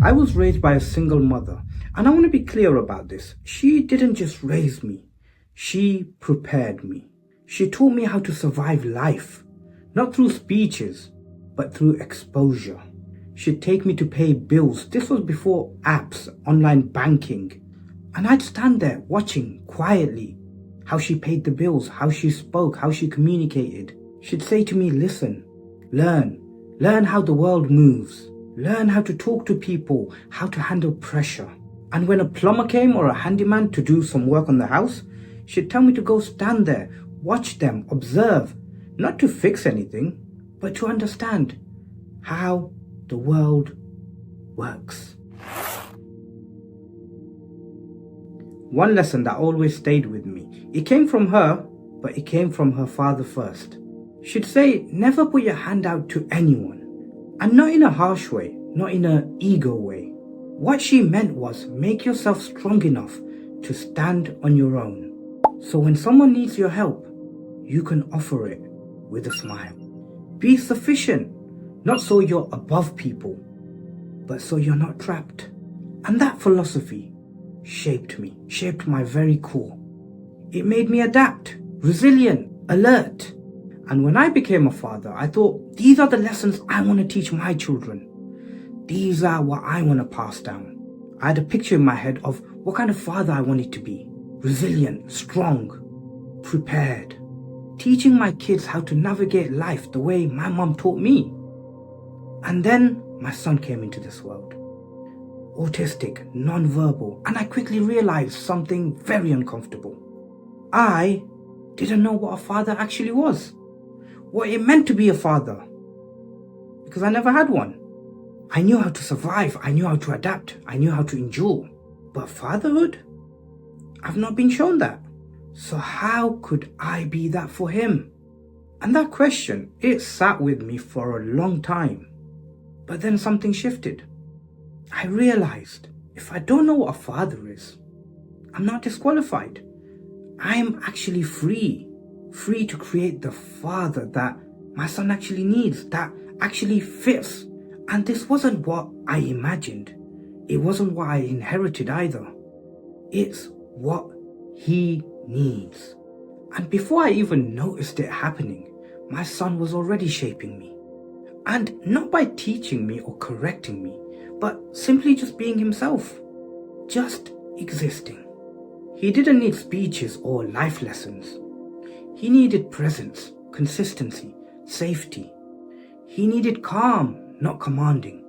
I was raised by a single mother, and I want to be clear about this. She didn't just raise me, she prepared me. She taught me how to survive life, not through speeches, but through exposure. She'd take me to pay bills. This was before apps, online banking. And I'd stand there watching quietly how she paid the bills, how she spoke, how she communicated. She'd say to me, listen, learn how the world moves. Learn how to talk to people, how to handle pressure. And when a plumber came or a handyman to do some work on the house, she'd tell me to go stand there, watch them, observe, not to fix anything, but to understand how the world works. One lesson that always stayed with me, it came from her, but it came from her father first. She'd say, never put your hand out to anyone. And not in a harsh way, not in an ego way. What she meant was make yourself strong enough to stand on your own. So when someone needs your help, you can offer it with a smile. Be sufficient, not so you're above people, but so you're not trapped. And that philosophy shaped me, shaped my very core. It made me adapt, resilient, alert. And when I became a father, I thought, these are the lessons I want to teach my children. These are what I want to pass down. I had a picture in my head of what kind of father I wanted to be. Resilient, strong, prepared. Teaching my kids how to navigate life the way my mum taught me. And then my son came into this world. Autistic, non-verbal, and I quickly realized something very uncomfortable. I didn't know what a father actually was. What it meant to be a father, because I never had one. I knew how to survive, I knew how to adapt, I knew how to endure. But fatherhood? I've not been shown that. So how could I be that for him? And that question, it sat with me for a long time. But then something shifted. I realized if I don't know what a father is, I'm not disqualified. I'm actually free to create the father that my son actually needs, that actually fits. And this wasn't what I imagined. It wasn't what I inherited either. It's what he needs. And before I even noticed it happening, my son was already shaping me. And not by teaching me or correcting me, but simply just being himself. Just existing. He didn't need speeches or life lessons. He needed presence, consistency, safety. He needed calm, not commanding,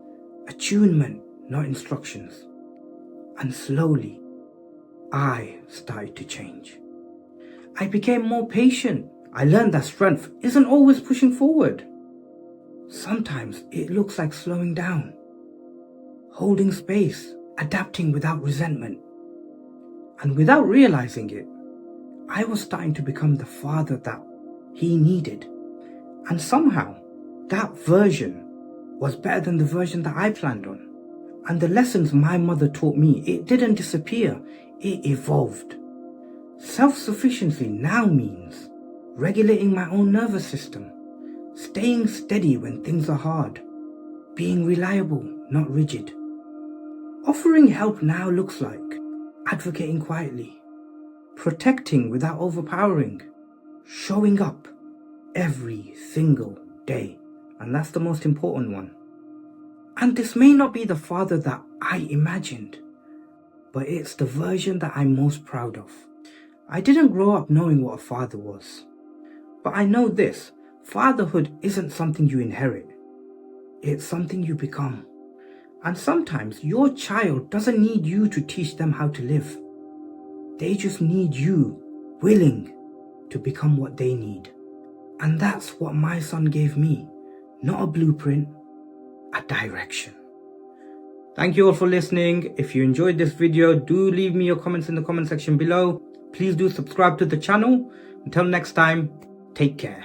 attunement, not instructions. And slowly, I started to change. I became more patient. I learned that strength isn't always pushing forward. Sometimes it looks like slowing down, holding space, adapting without resentment. And without realizing it, I was starting to become the father that he needed. And somehow, that version was better than the version that I planned on. And the lessons my mother taught me, it didn't disappear, it evolved. Self-sufficiency now means regulating my own nervous system, staying steady when things are hard, being reliable, not rigid. Offering help now looks like advocating quietly, protecting without overpowering, showing up every single day. And that's the most important one. And this may not be the father that I imagined, but it's the version that I'm most proud of. I didn't grow up knowing what a father was, but I know this: fatherhood isn't something you inherit. It's something you become. And sometimes your child doesn't need you to teach them how to live. They just need you willing to become what they need. And that's what my son gave me. Not a blueprint, a direction. Thank you all for listening. If you enjoyed this video, do leave me your comments in the comment section below. Please do subscribe to the channel. Until next time, take care.